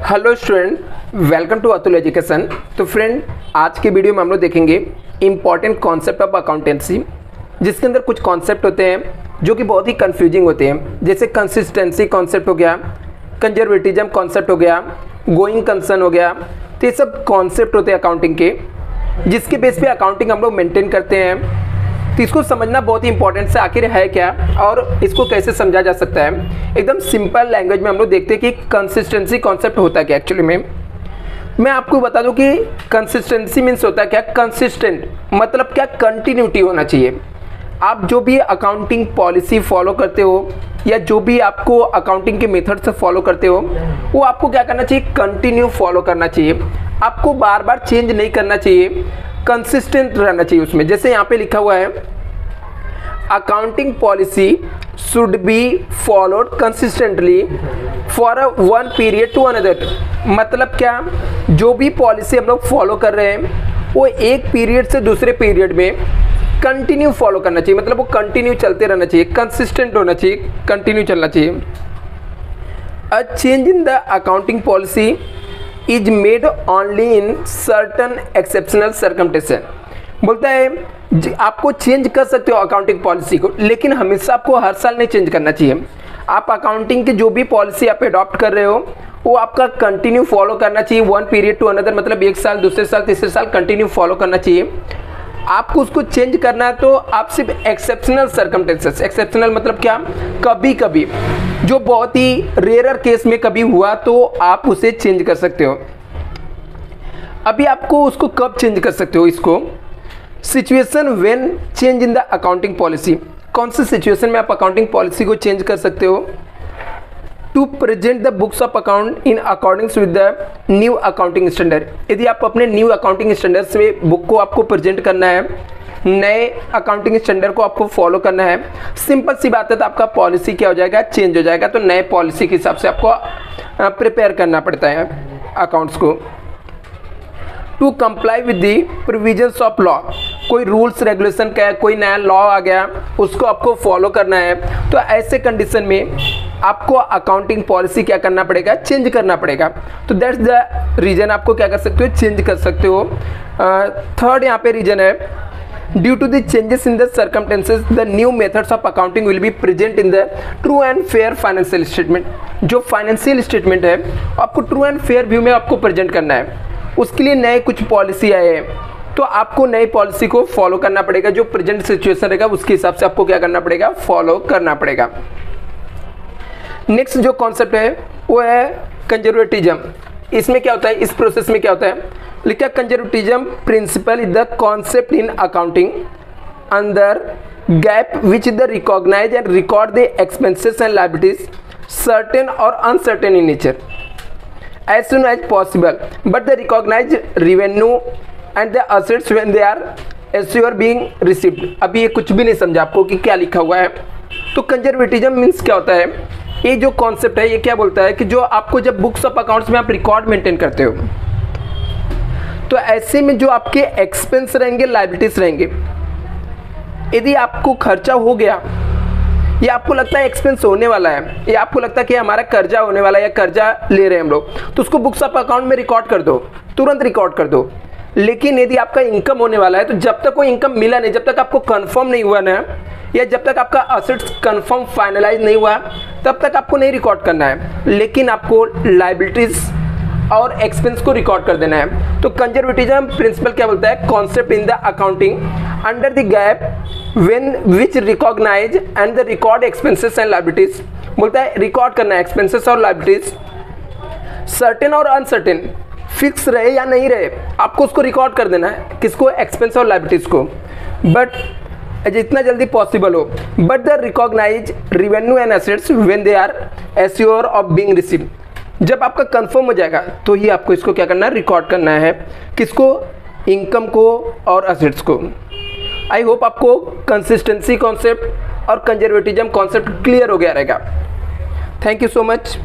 Hello student, welcome to Atul Education. तो friend, आज की वीडियो में हम लोग देखेंगे इंपॉर्टेंट कॉन्सेप्ट ऑफ अकाउंटेंसी, जिसके अंदर कुछ कॉन्सेप्ट होते हैं जो कि बहुत ही कंफ्यूजिंग होते हैं। जैसे कंसिस्टेंसी कॉन्सेप्ट हो गया, कंजर्वेटिज्म कॉन्सेप्ट हो गया, गोइंग कंसर्न हो गया। तो ये सब कॉन्सेप्ट होते हैं अकाउंटिंग के, जिसके बेस पे अकाउंटिंग हम लोग मेंटेन करते हैं। तो इसको समझना बहुत ही इंपॉर्टेंट है, आखिर है क्या और इसको कैसे समझा जा सकता है। एकदम सिंपल लैंग्वेज में हम लोग देखते हैं कि कंसिस्टेंसी कॉन्सेप्ट होता है क्या। एक्चुअली में मैं आपको बता दूं कि कंसिस्टेंसी मीन्स होता है क्या, कंसिस्टेंट मतलब क्या, कंटिन्यूटी होना चाहिए। आप जो भी अकाउंटिंग पॉलिसी फॉलो करते हो या जो भी आपको अकाउंटिंग के मेथड से फॉलो करते हो, वो आपको क्या करना चाहिए, कंटिन्यू फॉलो करना चाहिए। आपको बार बार चेंज नहीं करना चाहिए, कंसिस्टेंट रहना चाहिए उसमें। जैसे यहाँ पे लिखा हुआ है, accounting policy should be followed consistently for a one period to another. मतलब क्या, जो भी पॉलिसी हम लोग फॉलो कर रहे हैं वो एक पीरियड से दूसरे पीरियड में कंटिन्यू फॉलो करना चाहिए। मतलब वो कंटिन्यू चलते रहना चाहिए, कंसिस्टेंट होना चाहिए, कंटिन्यू चलना चाहिए। A change in the accounting policy is made only in certain exceptional circumstances. बोलता है आपको चेंज कर सकते हो अकाउंटिंग पॉलिसी को, लेकिन हमेशा आपको हर साल नहीं चेंज करना चाहिए। आप अकाउंटिंग की जो भी पॉलिसी आप अडॉप्ट कर रहे हो वो आपका कंटिन्यू फॉलो करना चाहिए, वन पीरियड टू अनदर। मतलब एक साल, दूसरे साल, तीसरे साल कंटिन्यू फॉलो करना चाहिए। आपको उसको चेंज करना है तो आप सिर्फ एक्सेप्शनल सर्कमस्टेंसेस, एक्सेप्शनल मतलब क्या, कभी कभी, जो बहुत ही रेयर केस में कभी हुआ तो आप उसे चेंज कर सकते हो। अभी आपको उसको कब चेंज कर सकते हो, इसको situation when change in the accounting policy. कौन सी सिचुएशन में आप अकाउंटिंग पॉलिसी को चेंज कर सकते हो, to present the books of account in accordings with the new accounting standard. यदि आप अपने न्यू अकाउंटिंग स्टैंडर्ड्स में बुक को आपको प्रेजेंट करना है, नए अकाउंटिंग स्टैंडर्ड को आपको फॉलो करना है, सिंपल सी बात है, तो आपका पॉलिसी क्या हो जाएगा, चेंज हो जाएगा। तो नए पॉलिसी के हिसाब से आपको प्रिपेयर करना पड़ता है अकाउंट्स को। To comply with the provisions of law, कोई रूल्स रेगुलेशन का है, कोई नया लॉ आ गया, उसको आपको फॉलो करना है। तो ऐसे कंडीशन में आपको अकाउंटिंग पॉलिसी क्या करना पड़ेगा, चेंज करना पड़ेगा। तो दैट्स द रीजन आपको क्या कर सकते हो, चेंज कर सकते हो। थर्ड यहाँ पे रीजन है, due to the changes in the circumstances the new methods of accounting will be present in the true and fair financial statement. जो फाइनेंशियल स्टेटमेंट है आपको ट्रू एंड फेयर व्यू में आपको प्रेजेंट करना है। उसके लिए नए कुछ पॉलिसी आए हैं, तो आपको नई पॉलिसी को फॉलो करना पड़ेगा। जो प्रेजेंट सिचुएशन रहेगा उसके हिसाब से आपको क्या करना पड़ेगा, फॉलो करना पड़ेगा। नेक्स्ट जो कॉन्सेप्ट है वो है कंजर्वेटिज्म। इसमें क्या होता है, इस प्रोसेस में क्या होता है, लिखा conservatism principle is the concept in accounting under GAAP which the recognise and record the expenses and liabilities certain और uncertain in nature as soon as possible, but the recognized revenue and the assets when they are assured being received। अभी ये कुछ भी नहीं समझा आपको कि क्या लिखा हुआ है। तो कंजर्वेटिज्म मीन्स क्या होता है, ये जो कॉन्सेप्ट है ये क्या बोलता है कि जो आपको जब बुक्स ऑफ अकाउंट्स में आप रिकॉर्ड मेंटेन करते हो, तो ऐसे में जो आपके एक्सपेंस रहेंगे, लायबिलिटीज रहेंगे, यदि आपको खर्चा हो गया ये आपको लगता है एक्सपेंस होने वाला है, ये आपको लगता है कि हमारा कर्जा होने वाला है या कर्जा ले रहे हैं हम लोग, तो उसको बुक्स ऑफ अकाउंट में रिकॉर्ड कर दो, तुरंत रिकॉर्ड कर दो। लेकिन यदि आपका इनकम होने वाला है तो जब तक कोई इनकम मिला नहीं, जब तक आपको कंफर्म नहीं हुआ ना, या जब तक आपका असेट्स कंफर्म फाइनलाइज नहीं हुआ, तब तक आपको नहीं रिकॉर्ड करना है। लेकिन आपको लायबिलिटीज और एक्सपेंस को रिकॉर्ड कर देना है। तो कंजर्वेटिज्म प्रिंसिपल क्या बोलता है, concept in the accounting under the gap when which recognize and the record expenses and liabilities। बोलता है रिकॉर्ड करना है एक्सपेंसेस और लायबिलिटीज, सर्टेन और अनसर्टेन, फिक्स रहे या नहीं रहे, आपको उसको रिकॉर्ड कर देना है। किसको, एक्सपेंस और लायबिलिटीज को, बट जितना जल्दी पॉसिबल हो। But the recognize revenue and assets when they are assure of being received. जब आपका कंफर्म हो जाएगा तो ही आपको इसको क्या करना है, रिकॉर्ड करना है। किसको, इनकम को और एसेट्स को। आई होप आपको कंसिस्टेंसी कॉन्सेप्ट और कंजर्वेटिज्म कॉन्सेप्ट क्लियर हो गया रहेगा। Thank you so much.